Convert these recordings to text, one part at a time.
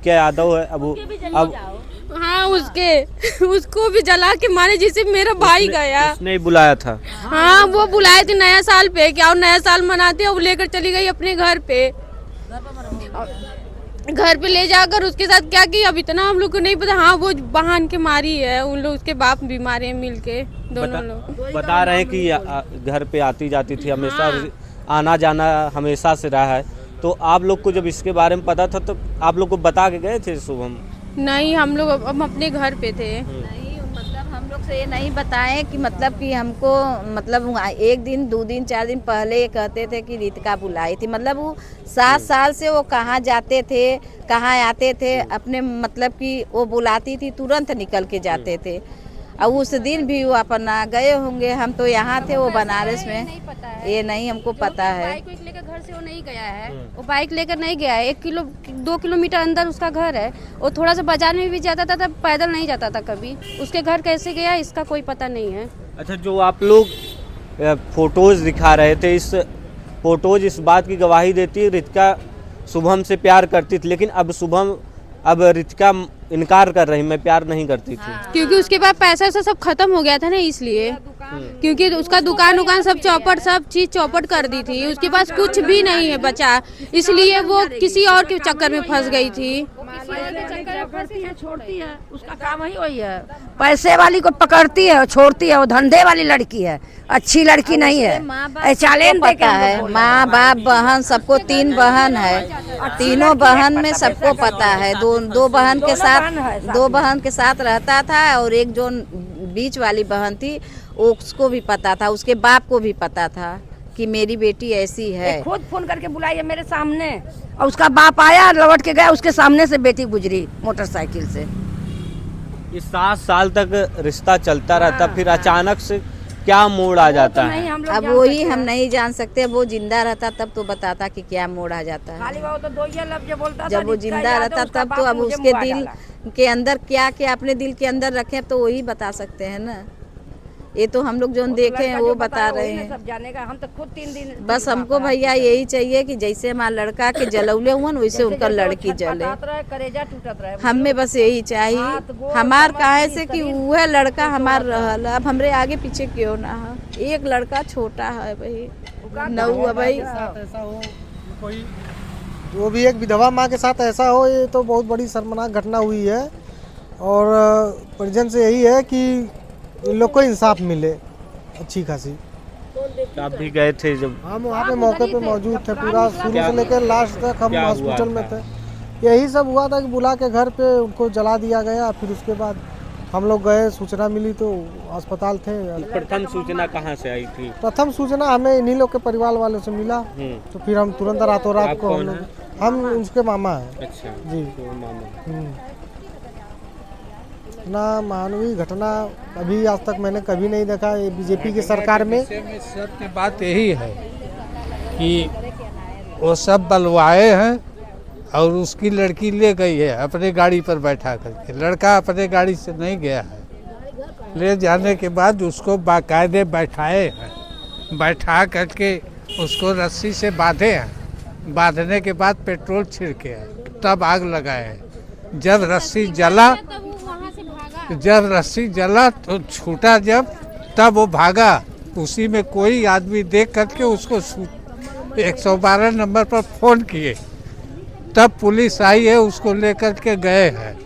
रितिका यादव है। अब हाँ उसको भी जला के मारे जिसे मेरा भाई गया। उसने ही बुलाया था। हाँ वो बुलाए थे नया साल पे, क्या और नया साल मनाते हैं, वो लेकर चली गई अपने घर पे ले जाकर उसके साथ क्या किया अब इतना हम लोग को नहीं पता। हाँ वो बहन के मारी है, उन लोग उसके बाप भी मारे मिलके दोनों लोग। बता रहे हैं कि घर पे आती जाती थी हमेशा, आना जाना हमेशा से रहा है। तो आप लोग को जब इसके बारे में पता था तो आप लोग को बता के गए थे शुभम? नहीं हम लोग अब अपने घर पे थे। नहीं मतलब हम लोग से ये नहीं बताएं कि मतलब कि हमको मतलब 1 दिन 2 दिन 4 दिन पहले ये कहते थे कि रितिका बुलाई थी। मतलब वो 7 साल से वो कहाँ जाते थे कहाँ आते थे, अपने मतलब कि वो बुलाती थी तुरंत निकल के जाते थे। और उस दिन भी वो अपना गए होंगे, हम तो यहाँ थे वो बनारस में, ये नहीं हमको पता है। बाइक लेकर घर से वो नहीं गया है, वो बाइक लेकर नहीं गया है। 2 किलोमीटर अंदर उसका घर है। वो थोड़ा सा बाजार में भी जाता था तब पैदल नहीं जाता था कभी। उसके घर कैसे गया इसका कोई पता नहीं है। अच्छा, जो आप लोग फोटोज दिखा रहे थे, इस फोटोज इस बात की गवाही देती है रितिका शुभम से प्यार करती थी, लेकिन अब रितिका इनकार कर रही, मैं प्यार नहीं करती थी। क्योंकि उसके पास पैसा सब खत्म हो गया था ना, इसलिए। क्योंकि उसका दुकान सब चीज चौपट कर दी थी, उसके पास कुछ भी नहीं है बचा, इसलिए वो किसी और के चक्कर में फंस गई थी। छोड़ती है, उसका काम ही वही है, पैसे वाली को पकड़ती है और छोड़ती है। वो धंधे वाली लड़की है, अच्छी लड़की नहीं है। चालेन पता है, माँ बाप बहन सबको 3 बहन है, तीनों बहन में सबको पता है। दो बहन के साथ रहता था और एक जो बीच वाली बहन थी उसको भी पता था, उसके बाप को भी पता था कि मेरी बेटी ऐसी है। खुद फोन करके बुलाई है मेरे सामने और उसका बाप आया लौट के गया, उसके सामने से बेटी गुजरी मोटरसाइकिल से। ये 7 साल तक रिश्ता चलता रहता, फिर अचानक से क्या मोड़ आ जाता है? अब वही हम नहीं जान सकते। वो जिंदा रहता तब तो बताता कि क्या मोड़ आ जाता है। जब वो जिंदा रहता तब तो अब उसके दिल के अंदर क्या क्या अपने दिल के अंदर रखे तो वही बता सकते हैं ना। ये तो हम लोग जो देखे हैं वो बता रहे हैं। सब जानेगा, हम तो खुद 3 दिन बस हमको भैया यही चाहिए कि जैसे हमारा लड़का के जलौले हुआ न वैसे उनका लड़की जले, हमें बस यही चाहिए। हमार काहे से कि वह लड़का हमार रहल, अब हमरे आगे पीछे क्यों ना है। एक लड़का छोटा है भाई, नौवा भाई। जो भी एक विधवा माँ के साथ ऐसा हो, ये तो बहुत बड़ी शर्मनाक घटना हुई है। और परिजन से यही है कि इन लोग को इंसाफ मिले अच्छी खासी। आप भी गए थे जब? हम वहाँ पे मौके पे मौजूद थे, पूरा शुरू से लेकर लास्ट तक हम हॉस्पिटल में थे। यही सब हुआ था कि बुला के घर पे उनको जला दिया गया। फिर उसके बाद हम लोग गए, सूचना मिली तो अस्पताल थे। प्रथम सूचना कहाँ से आई थी? प्रथम सूचना हमें इन्हीं लोग के परिवार वालों से मिला, तो फिर हम तुरंत रातों रात को हम उसके मामा हैं। अच्छा जी, मामा। ना मानवीय घटना अभी आज तक मैंने कभी नहीं देखा। ये बीजेपी की सरकार में सत्य बात यही है कि वो सब बलवाए हैं और उसकी लड़की ले गई है अपने गाड़ी पर बैठा करके। लड़का अपने गाड़ी से नहीं गया है, ले जाने के बाद उसको बाकायदे बैठाए हैं, बैठा करके उसको रस्सी से बांधे हैं। बांधने के बाद पेट्रोल छिड़के हैं, तब आग लगाए हैं। जब रस्सी जला तो छूटा जब, तब वो भागा। उसी में कोई आदमी देख करके उसको 112 नंबर पर फ़ोन किए, तब पुलिस आई है, उसको लेकर के गए हैं।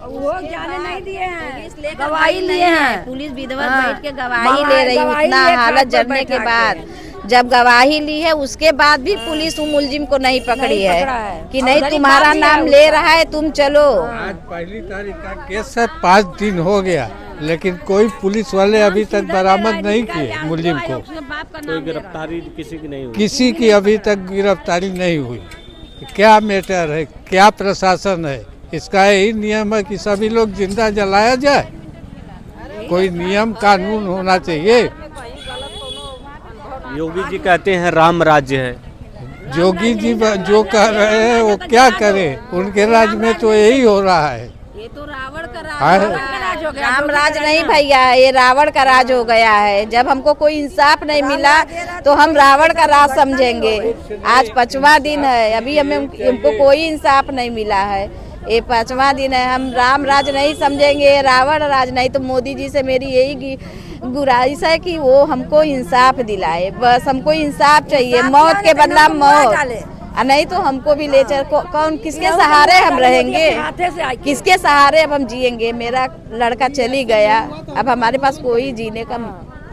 वो जाने नहीं दिए हैं, गवाही लिए हैं। पुलिस विधवा बैठ के गवाही ले रही है उतना हालत जलने के बाद। जब गवाही ली है उसके बाद भी पुलिस मुलजिम को नहीं पकड़ी है कि नहीं तुम्हारा नाम ले रहा है, तुम चलो। आज 1 तारीख का केस है, 5 दिन हो गया, लेकिन कोई पुलिस वाले अभी तक बरामद नहीं किए मुलजिम को। कोई गिरफ्तारी किसी की नहीं हुई? किसी की अभी तक गिरफ्तारी नहीं हुई। क्या मैटर है, क्या प्रशासन है? इसका यही नियम है कि सभी लोग जिंदा जलाया जाए। कोई नियम कानून होना चाहिए। योगी जी कहते हैं राम राज्य है। योगी जी जो कह रहे हैं वो क्या करें, उनके राज्य में तो यही हो रहा है। ये तो रावण का हाँ। राज हो गया, राम राज नहीं भैया, ये रावण का राज हो गया है। जब हमको कोई इंसाफ नहीं मिला तो हम रावण का राज समझेंगे। आज 5वां दिन है, अभी हमको कोई इंसाफ नहीं मिला है। ये 5वां दिन है, हम राम राज नहीं समझेंगे, रावण राज नहीं। तो मोदी जी से मेरी यही गुजारिश है कि वो हमको इंसाफ दिलाए, बस हमको इंसाफ चाहिए। मौत के बदला मौत, नहीं तो हमको भी ले चल। कौन किसके सहारे हम रहेंगे, किसके सहारे अब हम जिएंगे। मेरा लड़का चली गया, अब हमारे पास कोई जीने का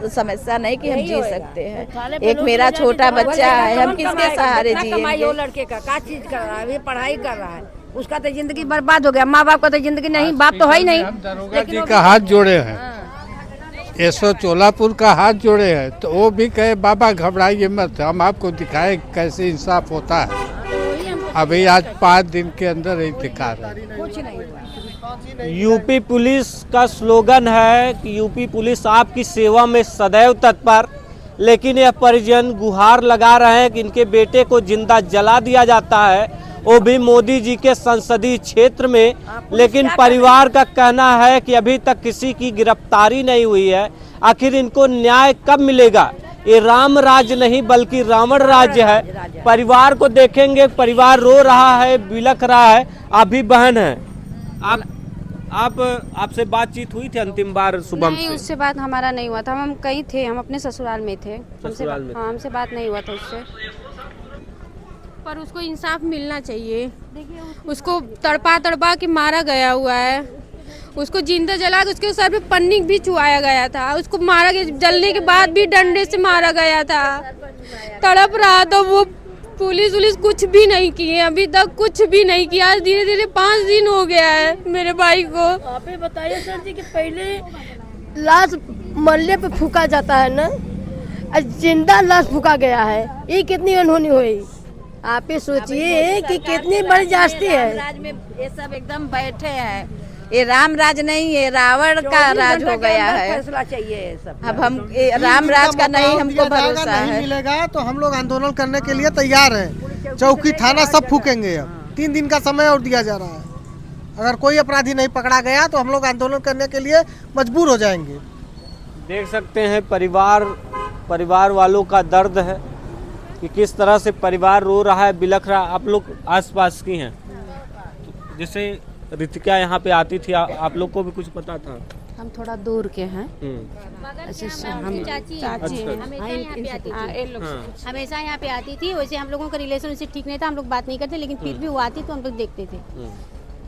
समस्या नहीं कि हम जी सकते हैं। एक मेरा छोटा बच्चा है, हम किसके सहारे जिएंगे। लड़के का चीज कर रहा है, पढ़ाई कर रहा है, उसका तो जिंदगी बर्बाद हो गया। माँ बाप का तो जिंदगी नहीं, बाप तो है ही नहीं। दरोगा जी का हाथ जोड़े हैं, ऐसो चोलापुर का हाथ जोड़े हैं, तो वो भी कहे बाबा घबराइए मत, हम आपको दिखाए कैसे इंसाफ होता है। अभी आज 5 दिन के अंदर ही दिखा रहे। यूपी पुलिस का स्लोगन है कि यूपी पुलिस आपकी सेवा में सदैव तत्पर, लेकिन यह परिजन गुहार लगा रहे हैं कि इनके बेटे को जिंदा जला दिया जाता है, वो भी मोदी जी के संसदीय क्षेत्र में। लेकिन परिवार का कहना है कि अभी तक किसी की गिरफ्तारी नहीं हुई है। आखिर इनको न्याय कब मिलेगा? ये राम राज नहीं बल्कि रावण राज्य है। परिवार को देखेंगे, परिवार रो रहा है, बिलख रहा है। आप भी बहन है, आपसे बातचीत हुई थी अंतिम बार शुभम नहीं, से? उससे बात हमारा नहीं हुआ था। हम कहीं थे, हम अपने ससुराल में थे। ससुराल में थे। हमसे बात नहीं हुआ था उससे। पर उसको इंसाफ मिलना चाहिए। उसको तड़पा तड़पा के मारा गया हुआ है, उसको जिंदा जला के उसके सर पे पन्नी भी चुआया गया था। उसको मारा गया, जलने के बाद भी डंडे से मारा गया था। तड़प रहा था वो। पुलिस कुछ भी नहीं किए, अभी तक कुछ भी नहीं किया। आज धीरे धीरे 5 दिन हो गया है मेरे भाई को। आप ही बताइए सर जी कि पहले लाश मरने पे फूका जाता है ना, आज जिंदा लाश फूका गया है। ये कितनी अनहोनी हुई, आप ही सोचिए कि कितनी बड़ी जास्ती है। राज में ये सब एकदम बैठे हैं। ये राम राज नहीं, ये रावण का राज हो गया है। फैसला चाहिए सब। अब हम राम राज का नहीं हमको भरोसा नहीं है। मिलेगा तो हम लोग आंदोलन करने के लिए तैयार हैं। चौकी थाना सब फूकेंगे। अब 3 दिन का समय और दिया जा रहा है। अगर कोई अपराधी नहीं पकड़ा गया तो हम लोग आंदोलन करने के लिए मजबूर हो जाएंगे। देख सकते हैं परिवार वालों का दर्द है कि किस तरह से परिवार रो रहा है, बिलख रहा है। आप लोग आसपास की हैं, जैसे रितिका यहाँ पे आती थी, आप लोग को भी कुछ पता था? हम थोड़ा दूर के हैं। हमेशा यहाँ पे आती थी। वैसे हम लोगों का रिलेशन उससे ठीक नहीं था, हम लोग बात नहीं करते, लेकिन फिर भी वो आती तो हम लोग देखते थे।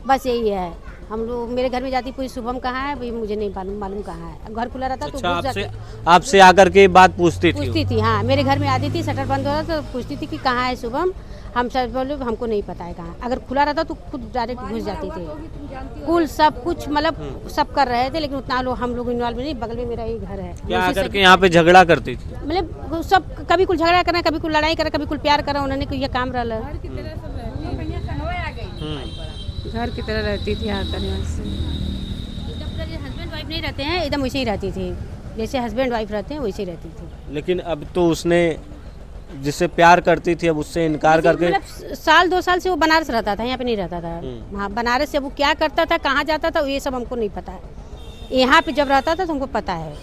बस यही है। हम लोग मेरे घर में जाती, पूरी शुभम कहाँ है भाई, मुझे नहीं मालूम कहाँ है। घर खुला रहता तो अच्छा, घुस जाती, आपसे आकर के बात पूछती थी? हाँ, मेरे घर में आती थी, शटर बंद हो रहा तो पूछती थी कि कहाँ है शुभम। हम सब बोले हमको नहीं पता है कहाँ। अगर खुला रहता तो खुद डायरेक्ट घुस जाती थी। कुल सब कुछ मतलब सब कर रहे थे, लेकिन उतना लोग हम लोग इन्वॉल्व नहीं। बगल में मेरा ही घर है। क्या आकर के यहाँ पे झगड़ा करती थी? मतलब सब कभी कुछ झगड़ा करना, कभी कुछ लड़ाई करा, कभी कुछ प्यार करा। उन्होंने ये काम रहा घर की तरह रहती थी आकर यहाँ से। हस्बैंड वाइफ नहीं रहते हैं, एकदम वैसे ही रहती थी जैसे हस्बैंड वाइफ रहते हैं, वैसे ही रहती थी। लेकिन अब तो उसने जिससे प्यार करती थी अब उससे इनकार करके, मतलब 1-2 साल से वो बनारस रहता था, यहाँ पे नहीं रहता था। हाँ, बनारस से वो क्या करता था, कहाँ जाता था, ये सब हमको नहीं पता है। यहाँ पे जब रहता था तो हमको पता है।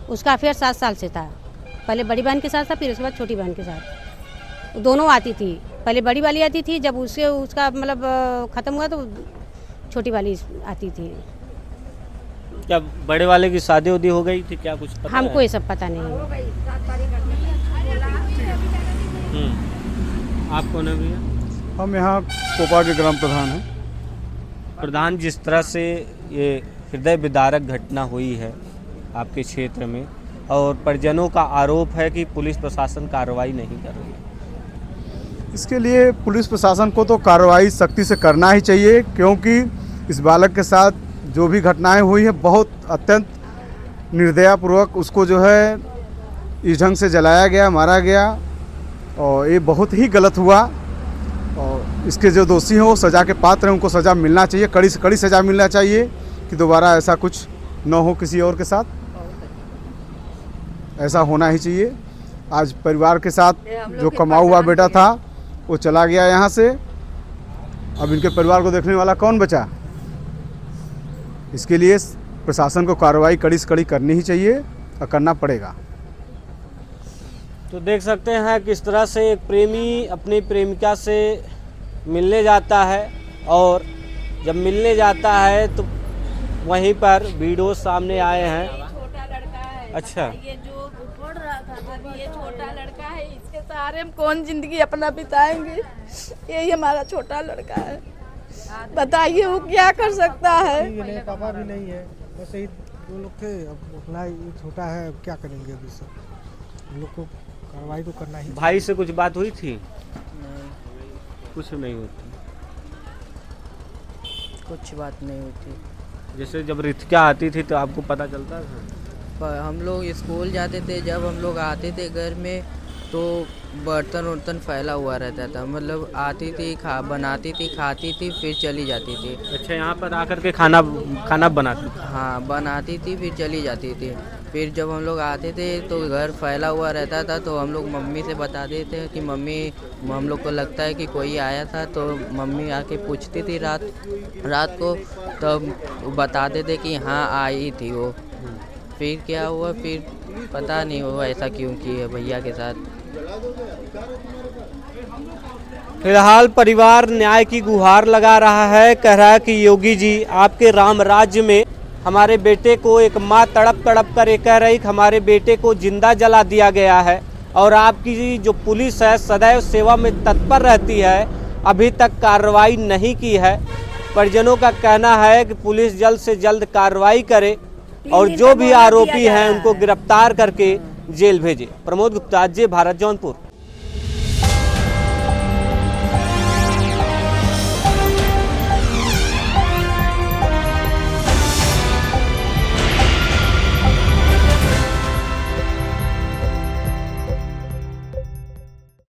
उसका अफेयर 7 साल से था। पहले बड़ी बहन के साथ था, फिर उसके बाद छोटी बहन के साथ। दोनों आती थी। पहले बड़ी वाली आती थी, जब उसका मतलब ख़त्म हुआ तो छोटी वाली आती थी। क्या बड़े वाले की शादी उदी हो गई थी? क्या कुछ पता हमको है? ये सब पता नहीं है। आप कौन है भैया? हम यहाँ कोपा के ग्राम प्रधान हैं। प्रधान, जिस तरह से ये हृदय विदारक घटना हुई है आपके क्षेत्र में, और परिजनों का आरोप है कि पुलिस प्रशासन कार्रवाई नहीं कर रही है, इसके लिए पुलिस प्रशासन को तो कार्रवाई सख्ती से करना ही चाहिए, क्योंकि इस बालक के साथ जो भी घटनाएं हुई हैं बहुत अत्यंत निर्दयपूर्वक उसको जो है इस ढंग से जलाया गया, मारा गया, और ये बहुत ही गलत हुआ। और इसके जो दोषी हैं वो सज़ा के पात्र हैं, उनको सज़ा मिलना चाहिए, कड़ी से कड़ी सज़ा मिलना चाहिए कि दोबारा ऐसा कुछ न हो किसी और के साथ। ऐसा होना ही चाहिए। आज परिवार के साथ जो कमा हुआ बेटा था वो चला गया यहाँ से। अब इनके परिवार को देखने वाला कौन बचा? इसके लिए प्रशासन को कार्रवाई कड़ी से कड़ी करनी ही चाहिए और करना पड़ेगा। तो देख सकते हैं किस तरह से एक प्रेमी अपनी प्रेमिका से मिलने जाता है और जब मिलने जाता है तो वहीं पर वीडियो सामने आए हैं। छोटा लड़का है। अच्छा, ये जो पढ़ रहा था तभी ये छोटा लड़का है, इसके सहारे हम कौन जिंदगी अपना बिताएंगे। यही हमारा छोटा लड़का है, बताइए वो क्या कर सकता है। नहीं, पापा भी नहीं है, बस यही दो लोग थे। अब अपना ये छोटा है, अब क्या करेंगे अभी सब। लोग को कार्रवाई तो करना ही। भाई से कुछ बात हुई थी? कुछ नहीं होती, कुछ बात नहीं होती। जैसे जब रितिका आती थी तो आपको पता चलता था? पर हम लोग स्कूल जाते थे, जब हम लोग आते थे घर में तो बर्तन वर्तन फैला हुआ रहता था। मतलब आती थी, बनाती थी, खाती थी, फिर चली जाती थी। अच्छा, यहाँ पर आकर के खाना बनाती थी? हाँ, बनाती थी फिर चली जाती थी। फिर जब हम लोग आते थे तो घर फैला हुआ रहता था, तो हम लोग मम्मी से बता देते थे कि मम्मी हम लोग को लगता है कि कोई आया था। तो मम्मी आके पूछती थी रात को, तब बताते थे कि हाँ आई थी वो। फिर क्या हुआ, फिर पता नहीं हुआ ऐसा क्यों किया भैया के साथ। फिलहाल परिवार न्याय की गुहार लगा रहा है, कह रहा है कि योगी जी आपके राम राज्य में हमारे बेटे को, एक माँ तड़प कर ये कह रही कि हमारे बेटे को जिंदा जला दिया गया है और आपकी जो पुलिस है सदैव सेवा में तत्पर रहती है, अभी तक कार्रवाई नहीं की है। परिजनों का कहना है कि पुलिस जल्द से जल्द कार्रवाई करे और जो भी आरोपी हैं उनको गिरफ्तार करके जेल भेजे। प्रमोद गुप्ता, जे भारत, जौनपुर।